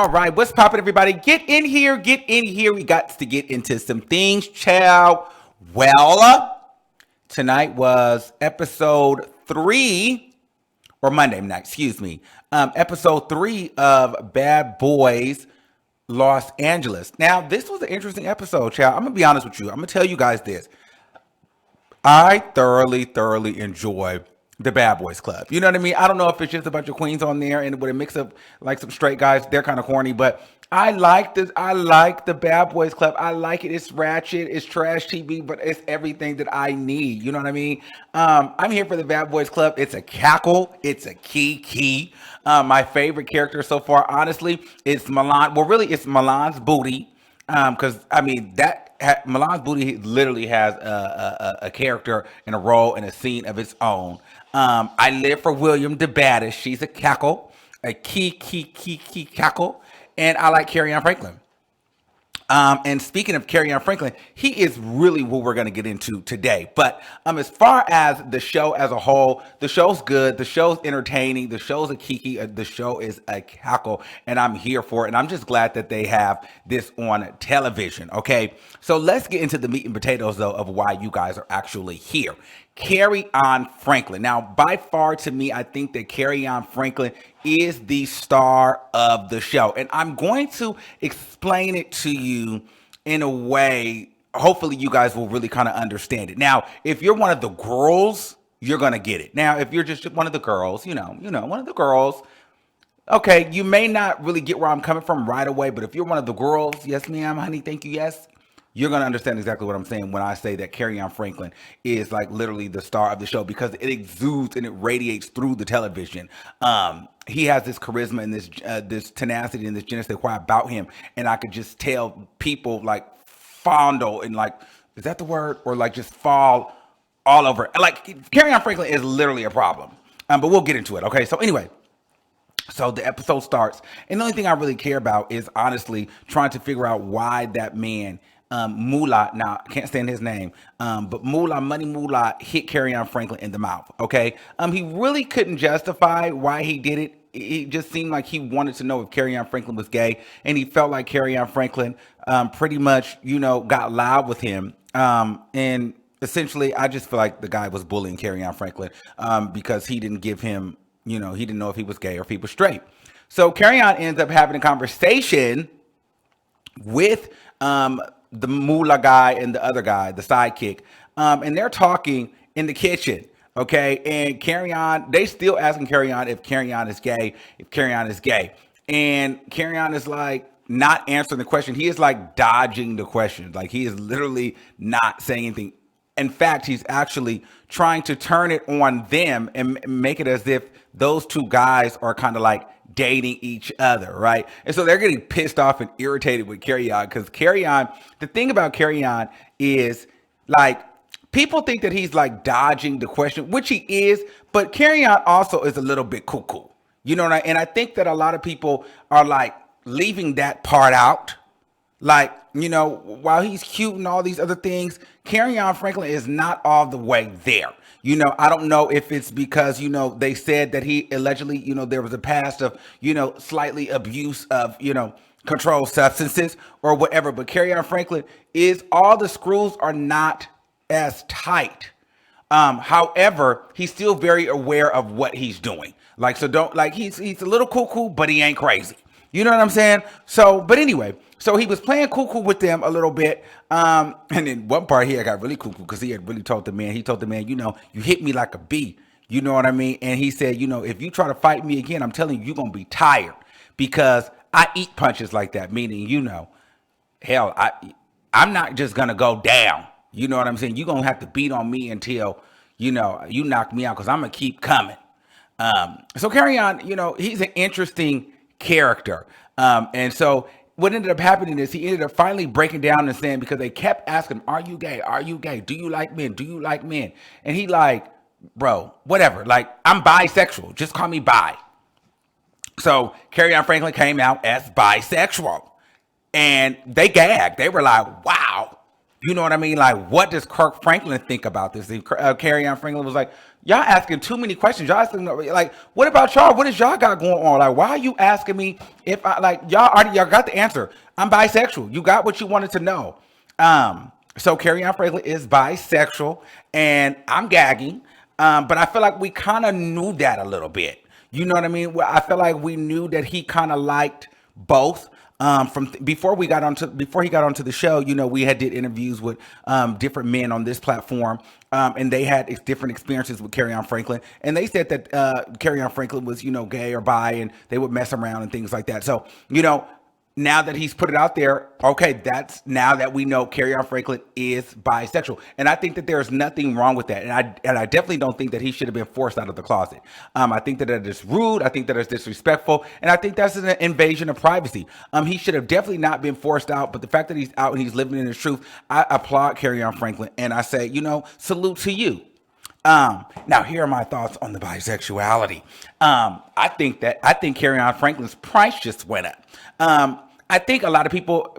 All right, what's poppin', everybody? Get in here, get in here. We got to get into some things, child. Well, tonight was episode 3, or Monday night, excuse me. Episode 3 of Bad Boys Los Angeles. Now, this was an interesting episode, child. I'm going to be honest with you. I'm going to tell you guys this. I thoroughly enjoy the Bad Boys Club. You know what I mean? I don't know if it's just a bunch of queens on there and with a mix of like some straight guys. They're kind of corny, but I like this. I like the Bad Boys Club. I like it. It's ratchet. It's trash TV, but it's everything that I need. You know what I mean? I'm here for the Bad Boys Club. It's a cackle. It's a key. My favorite character so far, honestly, is Milan. Well, really, it's Milan's booty. Because I mean Milan's booty literally has a character and a role and a scene of its own. I live for William the baddest. She's a cackle, a key cackle, and I like Kerrion Franklin. And speaking of Kerrion Franklin, he is really what we're going to get into today. But as far as the show as a whole, the show's good. The show's entertaining. The show's a kiki. The show is a cackle. And I'm here for it. And I'm just glad that they have this on television. Okay. So let's get into the meat and potatoes, though, of why you guys are actually here. Kerrion Franklin. Now, by far to me, I think that Kerrion Franklin is the star of the show. And I'm going to explain it to you in a way, hopefully you guys will really kind of understand it. Now, if you're one of the girls, you're going to get it. Now, if you're just one of the girls, you know, one of the girls, okay, you may not really get where I'm coming from right away. But if you're one of the girls, yes, ma'am, honey, thank you, yes, you're going to understand exactly what I'm saying when I say that Kerrion Franklin is like literally the star of the show because it exudes and it radiates through the television. He has this charisma and this tenacity and this je ne sais quoi about him. And I could just tell people like fondle and like, is that the word? Or like just fall all over. Like Kerrion Franklin is literally a problem. But we'll get into it. Okay. So anyway. So the episode starts, and the only thing I really care about is honestly trying to figure out why that man, Moolah, now I can't stand his name, but Money Moolah hit Kerrion Franklin in the mouth. Okay, he really couldn't justify why he did it. It just seemed like he wanted to know if Kerrion Franklin was gay, and he felt like Kerrion Franklin, pretty much, got loud with him, and essentially, I just feel like the guy was bullying Kerrion Franklin, because he didn't give him. He didn't know if he was gay or if he was straight. So Kerrion ends up having a conversation with the Moolah guy and the other guy, the sidekick. And they're talking in the kitchen. Okay. And Kerrion, they still asking Kerrion if Kerrion is gay. And Kerrion is like not answering the question. He is like dodging the question. Like he is literally not saying anything. In fact, he's actually trying to turn it on them and make it as if those two guys are kind of like dating each other, right? And so they're getting pissed off and irritated with Kerrion because the thing about Kerrion is like people think that he's like dodging the question, which he is, but Kerrion also is a little bit cuckoo. You know what and I think that a lot of people are like leaving that part out. Like, while he's cute and all these other things, Kerrion Franklin is not all the way there. I don't know if it's because, they said that he allegedly, there was a past of, slightly abuse of, controlled substances or whatever. But Kerrion Franklin all the screws are not as tight. However, he's still very aware of what he's doing. Like, so don't like he's a little cuckoo, but he ain't crazy. You know what I'm saying? So, but anyway, so he was playing cuckoo with them a little bit. And then one part here got really cuckoo because he had really told the man, you hit me like a bee. You know what I mean? And he said, if you try to fight me again, I'm telling you, you're going to be tired because I eat punches like that. Meaning, hell, I'm not just going to go down. You know what I'm saying? You're going to have to beat on me until, you knock me out because I'm going to keep coming. So Kerrion, he's an interesting character. And so what ended up happening is he ended up finally breaking down and saying, because they kept asking him, are you gay? Are you gay? Do you like men? Do you like men? And he like, bro, whatever. Like, I'm bisexual. Just call me bi. So Kerrion Franklin came out as bisexual and they gagged. They were like, wow, You know what I mean? Like, what does Kirk Franklin think about this? And Kerrion Franklin was like, y'all asking too many questions. Y'all asking, like, what about y'all? What does y'all got going on? Like, why are you asking me if I, like, y'all got the answer. I'm bisexual. You got what you wanted to know. So Kerrion Franklin is bisexual, and I'm gagging. But I feel like we kind of knew that a little bit. You know what I mean? Well, I feel like we knew that he kind of liked both. Before he got onto the show, you know, we had did interviews with different men on this platform, and they had different experiences with Kerrion Franklin, and they said that Kerrion Franklin was, you know, gay or bi, and they would mess around and things like that. So, you know, now that he's put it out there, okay, that's now that we know Kerrion Franklin is bisexual, and I think that there's nothing wrong with that, and I definitely don't think that he should have been forced out of the closet. I think that it is rude. I think that it's disrespectful, and I think that's an invasion of privacy. He should have definitely not been forced out, but the fact that he's out and he's living in his truth, I applaud Kerrion Franklin, and I say, you know, salute to you. Now here are my thoughts on the bisexuality. I think Kerrion Franklin's price just went up. I think a lot of people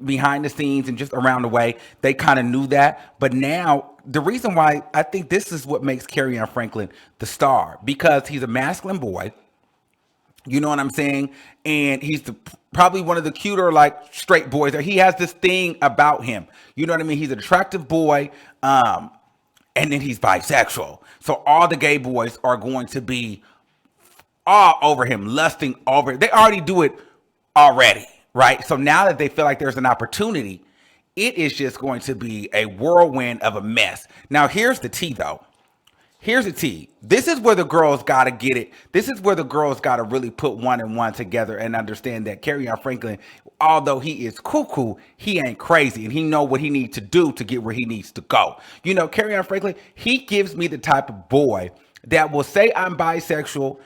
behind the scenes and just around the way, they kind of knew that. But now the reason why I think this is what makes Kerrion Franklin the star, because he's a masculine boy. You know what I'm saying? And he's probably one of the cuter, like, straight boys. He has this thing about him. You know what I mean? He's an attractive boy. And then he's bisexual. So all the gay boys are going to be all over him, lusting over him. They already do it already, right? So now that they feel like there's an opportunity, it is just going to be a whirlwind of a mess. Now, here's the tea, though. Here's the tea. This is where the girls got to get it. This is where the girls got to really put one and one together and understand that Kerrion Franklin, although he is cuckoo, he ain't crazy, and he know what he needs to do to get where he needs to go. You know, Kerrion Franklin, he gives me the type of boy that will say I'm bisexual,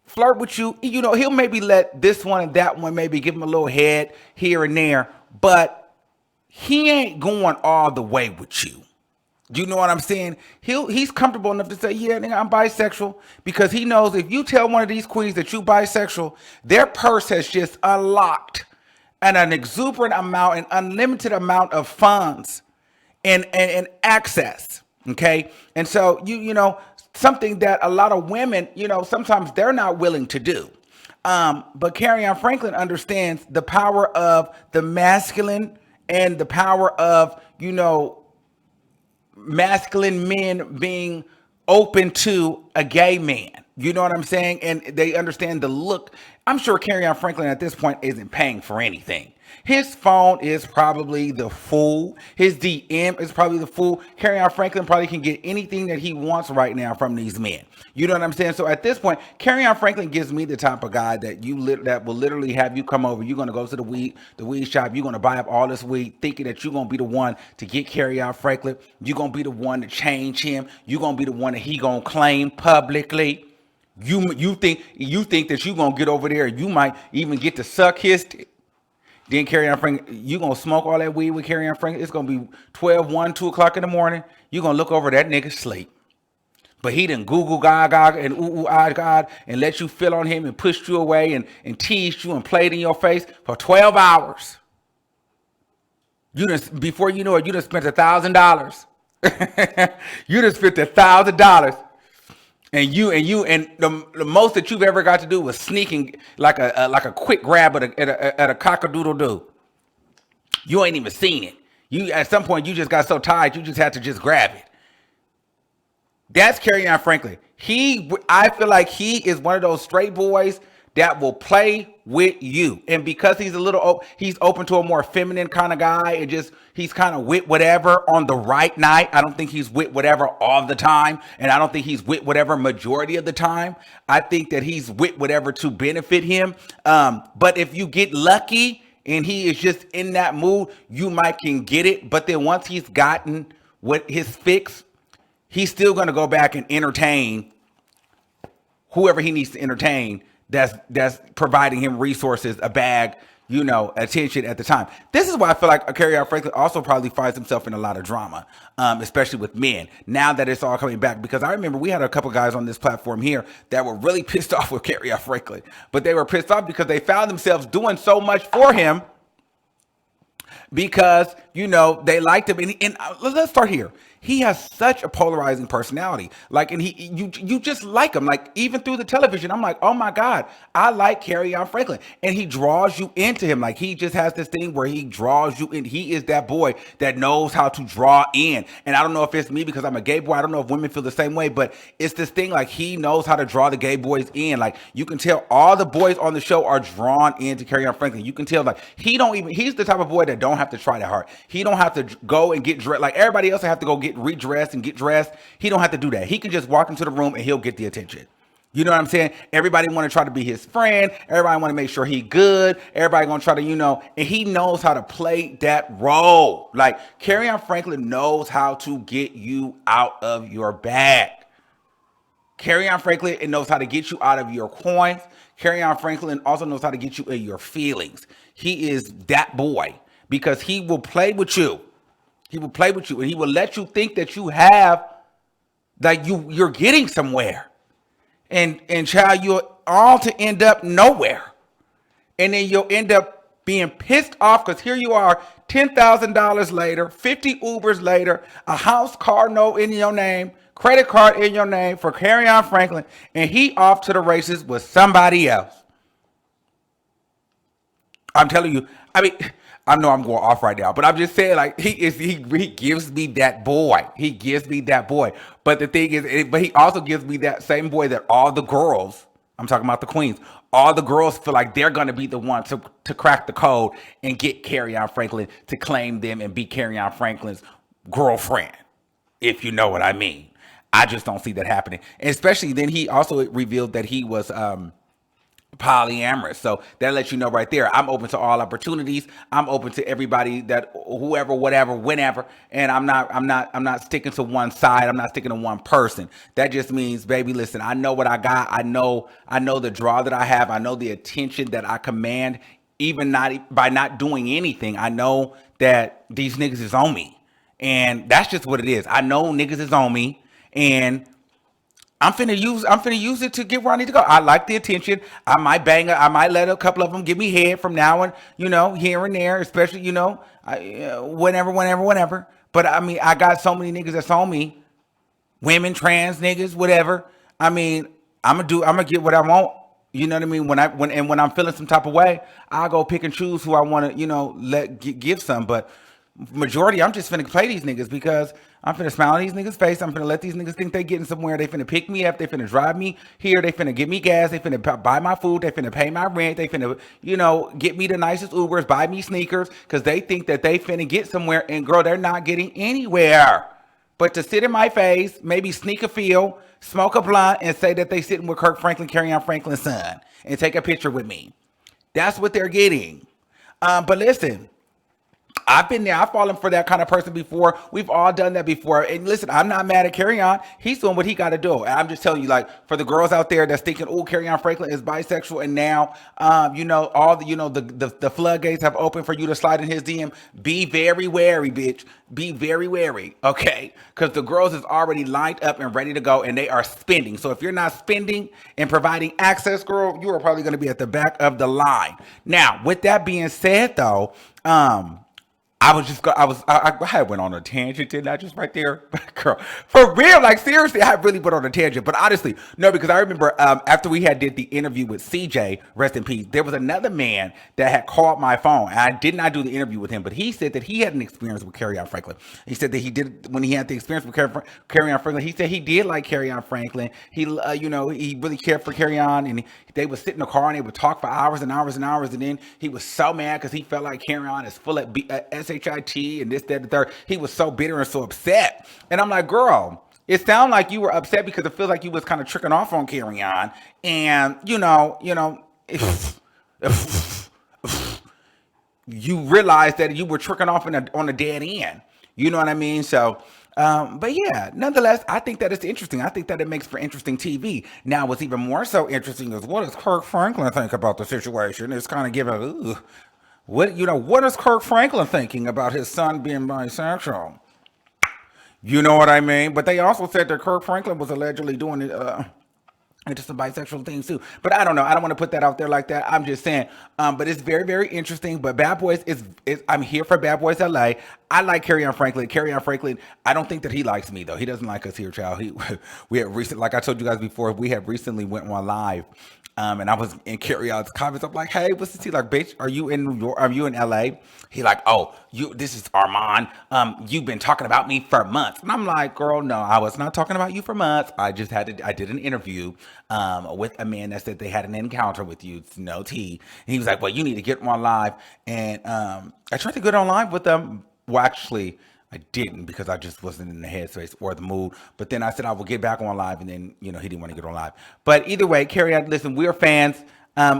flirt with you. You know, he'll maybe let this one and that one maybe give him a little head here and there, but he ain't going all the way with you. You know what I'm saying? He's comfortable enough to say, yeah, nigga, I'm bisexual, because he knows if you tell one of these queens that you bisexual, their purse has just unlocked an exuberant amount, an unlimited amount of funds and access. Okay. And so, you know, something that a lot of women, you know, sometimes they're not willing to do. But Kerrion Franklin understands the power of the masculine and the power of, you know, masculine men being open to a gay man. You know what I'm saying? And they understand the look. I'm sure Kerrion Franklin at this point isn't paying for anything. His phone is probably the full. His DM is probably the full. Kerrion Franklin probably can get anything that he wants right now from these men. You know what I'm saying? So at this point, Kerrion Franklin gives me the type of guy that that will literally have you come over. You're going to go to the weed shop. You're going to buy up all this weed, thinking that you're going to be the one to get Kerrion Franklin. You're going to be the one to change him. You're going to be the one that he going to claim publicly. You think that you're going to get over there and you might even get to suck his Then Kerrion Franklin, you going to smoke all that weed with Kerrion Franklin. It's going to be 12, 1, 2 o'clock in the morning. You're going to look over that nigga sleep. But he done Google God and God and let you feel on him and pushed you away and teased you and played in your face for 12 hours. Before you know it, you done spent $1,000. You done spent $1,000. And the most that you've ever got to do was sneaking like a quick grab at a cock-a-doodle-doo. You ain't even seen it. You at some point you just got so tired you just had to just grab it. That's Kerrion Franklin. I feel like he is one of those straight boys that will play with you, and because he's he's open to a more feminine kind of guy, and he's kind of with whatever on the right night. I don't think he's with whatever all the time, and I don't think he's with whatever majority of the time. I think that he's with whatever to benefit him. But if you get lucky and he is just in that mood, you might can get it. But then once he's gotten what his fix, he's still going to go back and entertain whoever he needs to entertain that's providing him resources, a bag, attention at the time. This is why I feel like Kerrion Franklin also probably finds himself in a lot of drama, especially with men, now that it's all coming back. Because I remember we had a couple guys on this platform here that were really pissed off with Kerrion Franklin, but they were pissed off because they found themselves doing so much for him because they liked him. And let's start here. He has such a polarizing personality. Like, and you just like him. Like, even through the television, I'm like, oh my God, I like Kerrion Franklin. And he draws you into him. Like, he just has this thing where he draws you in. He is that boy that knows how to draw in. And I don't know if it's me because I'm a gay boy. I don't know if women feel the same way, but it's this thing like he knows how to draw the gay boys in. Like, you can tell all the boys on the show are drawn into Kerrion Franklin. You can tell, like, he's the type of boy that don't have to try that hard. He don't have to go and get dressed. Like, everybody else have to go get redressed and get dressed. He don't have to do that. He can just walk into the room and he'll get the attention. You know what I'm saying? Everybody want to try to be his friend. Everybody want to make sure he good. Everybody going to try to, and he knows how to play that role. Like, Kerrion Franklin knows how to get you out of your bag. Kerrion Franklin knows how to get you out of your coins. Kerrion Franklin also knows how to get you in your feelings. He is that boy because he will play with you. He will play with you and he will let you think that you have, like you're getting somewhere. And child, you'll all to end up nowhere. And then you'll end up being pissed off because here you are, $10,000 later, 50 Ubers later, a house, car note in your name, credit card in your name for Kerrion Franklin, and he off to the races with somebody else. I'm telling you, I know I'm going off right now, but I'm just saying, like, he gives me that boy. He gives me that boy. But the thing is, but he also gives me that same boy that all the girls, I'm talking about the queens, all the girls feel like they're going to be the one to crack the code and get Kerrion Franklin to claim them and be Kerrion Franklin's girlfriend, if you know what I mean. I just don't see that happening. And especially then he also revealed that he was polyamorous. So that lets you know right there, I'm open to all opportunities. I'm open to everybody, that whoever, whatever, whenever. And I'm not sticking to one side. I'm not sticking to one person. That just means, baby, listen, I know what I got. I know the draw that I have. I know the attention that I command, even not by not doing anything. I know that these niggas is on me. And that's just what it is. I know niggas is on me. And I'm finna use it to get where I need to go. I like the attention. I might let a couple of them give me head from now on, here and there, especially, whenever. But I got so many niggas that's on me, women, trans niggas, whatever. I'm gonna get what I want. You know what I mean? When I'm feeling some type of way, I'll go pick and choose who I want to, give some. But majority, I'm just finna play these niggas because I'm finna smile on these niggas' face. I'm finna let these niggas think they getting somewhere. They finna pick me up. They finna drive me here. They finna give me gas. They finna buy my food. They finna pay my rent. They finna, get me the nicest Ubers, buy me sneakers, because they think that they finna get somewhere. And girl, they're not getting anywhere. But to sit in my face, maybe sneak a feel, smoke a blunt, and say that they sitting with Kirk Franklin, Kerrion Franklin's son, and take a picture with me. That's what they're getting. But listen, I've been there. I've fallen for that kind of person before. We've all done that before. And listen, I'm not mad at Kerrion. He's doing what he got to do. And I'm just telling you, like, for the girls out there that's thinking, oh, Kerrion Franklin is bisexual, and now, all the floodgates have opened for you to slide in his DM. Be very wary, bitch. Be very wary, okay? Because the girls is already lined up and ready to go, and they are spending. So if you're not spending and providing access, girl, you are probably going to be at the back of the line. Now, with that being said, though, I had went on a tangent, didn't I, just right there? Girl, for real, like, seriously, I really went on a tangent. But honestly, no, because I remember after we did the interview with CJ, rest in peace, there was another man that had called my phone. And I did not do the interview with him, but he said that he had an experience with Kerrion Franklin. He said that he did, when he had the experience with Kerrion Franklin, he said he did like Kerrion Franklin. He, he really cared for Kerrion, and they would sit in the car and they would talk for hours and hours and hours. And then he was so mad because he felt like Kerrion is full of SHIT and this, that, and the third. He was so bitter and so upset. And I'm like, girl, it sounded like you were upset because it feels like you was kind of tricking off on Kerrion. And, you realized that you were tricking off on a dead end. You know what I mean? So, but yeah, nonetheless, I think that it's interesting. I think that it makes for interesting TV. Now, what's even more so interesting is, what does Kirk Franklin think about the situation? It's kind of giving, ooh. What is Kirk Franklin thinking about his son being bisexual? You know what I mean? But they also said that Kirk Franklin was allegedly doing into some bisexual things too. But I don't know. I don't want to put that out there like that. I'm just saying. But it's very, very interesting. But Bad Boys is I'm here for Bad Boys LA. I like Kerrion Franklin. Kerrion Franklin, I don't think that he likes me though. He doesn't like us here, child. We had recently, like I told you guys before, we had recently went on live. And I was in Kerrion's comments. I'm like, hey, what's the tea? Like, bitch, are you in New York? Are you in LA? He like, oh, this is Armon. You've been talking about me for months. And I'm like, girl, no, I was not talking about you for months. I did an interview with a man that said they had an encounter with you. It's no tea. And he was like, well, you need to get on live. And I tried to get on live with them. Well, actually, I didn't because I just wasn't in the headspace or the mood. But then I said I will get back on live, and then he didn't want to get on live. But either way, Kerrion, listen, we're fans.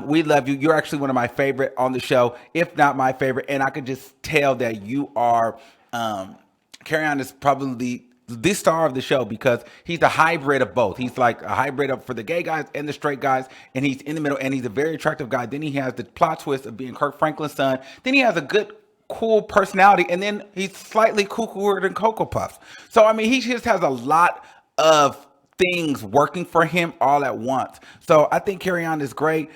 We love you. You're actually one of my favorite on the show, if not my favorite. And I could just tell that you are. Kerrion is probably the star of the show because he's a hybrid of both. He's like a hybrid of for the gay guys and the straight guys, and he's in the middle. And he's a very attractive guy. Then he has the plot twist of being Kirk Franklin's son. Then he has a good, cool personality, and then he's slightly cuckooer than Cocoa Puffs. So I mean, he just has a lot of things working for him all at once. So I think Kerrion is great.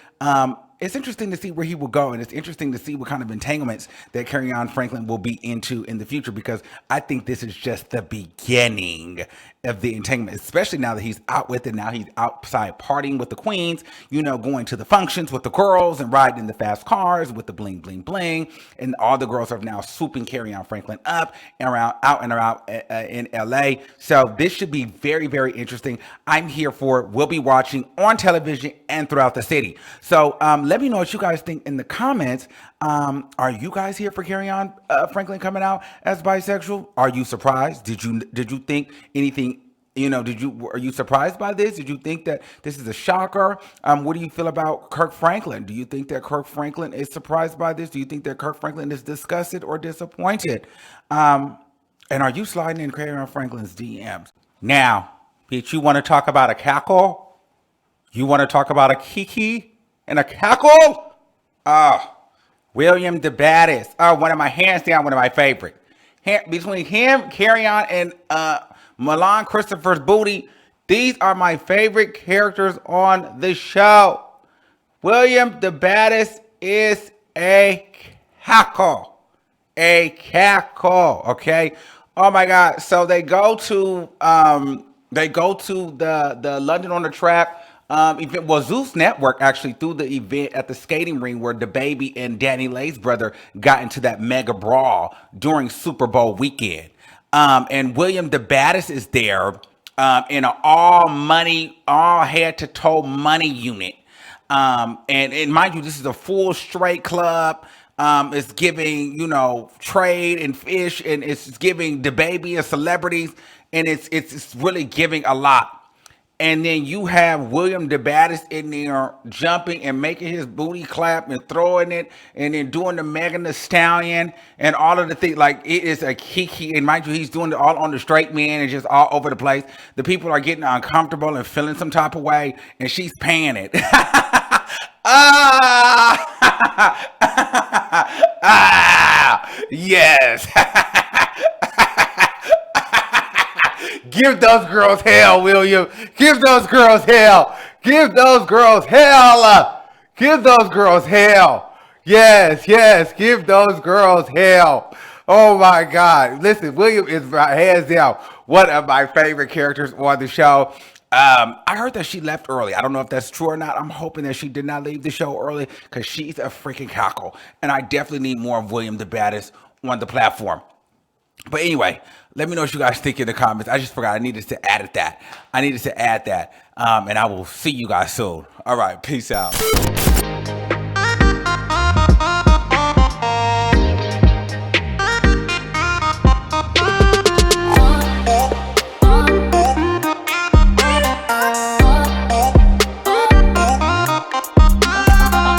It's interesting to see where he will go, and it's interesting to see what kind of entanglements that Kerrion Franklin will be into in the future, because I think this is just the beginning of the entanglement, especially now that he's out with it. Now he's outside partying with the queens, going to the functions with the girls and riding in the fast cars with the bling, bling, bling. And all the girls are now swooping Kerrion Franklin up and around, out and around in LA. So this should be very, very interesting. I'm here for it. We'll be watching on television and throughout the city. So let me know what you guys think in the comments. Are you guys here for Kerrion Franklin coming out as bisexual? Are you surprised? Did you think anything? Are you surprised by this? Did you think that this is a shocker? What do you feel about Kirk Franklin? Do you think that Kirk Franklin is surprised by this? Do you think that Kirk Franklin is disgusted or disappointed? And are you sliding in Kerrion Franklin's DMs? Now, bitch, you want to talk about a cackle? You want to talk about a kiki and a cackle? William the Baddest. One of my hands down, one of my favorite. Between him, Kerrion, and Milan Christopher's booty, these are my favorite characters on the show. William the Baddest is a cackle. A cackle, okay? Oh my God. So they go to the London on the Track event. Well, Zeus Network actually threw the event at the skating ring where DaBaby and Danny Lay's brother got into that mega brawl during Super Bowl weekend. And William the Baddest is there in an all head to toe money unit. And mind you, this is a full straight club. It's giving, trade and fish, and it's giving DaBaby and celebrities, and it's really giving a lot. And then you have William the Baddest in there jumping and making his booty clap and throwing it, and then doing the Megan Thee Stallion and all of the things. Like, it is a kiki. And mind you, he's doing it all on the straight man and just all over the place. The people are getting uncomfortable and feeling some type of way, and she's paying it. Yes. Give those girls hell, William. Give those girls hell. Give those girls hell. Give those girls hell. Yes, give those girls hell. Oh my God. Listen, William is hands down one of my favorite characters on the show. I heard that she left early. I don't know if that's true or not. I'm hoping that she did not leave the show early, because she's a freaking cackle. And I definitely need more of William the Baddest on the platform. But anyway, let me know what you guys think in the comments. I just forgot I needed to add that. And I will see you guys soon. All right, peace out.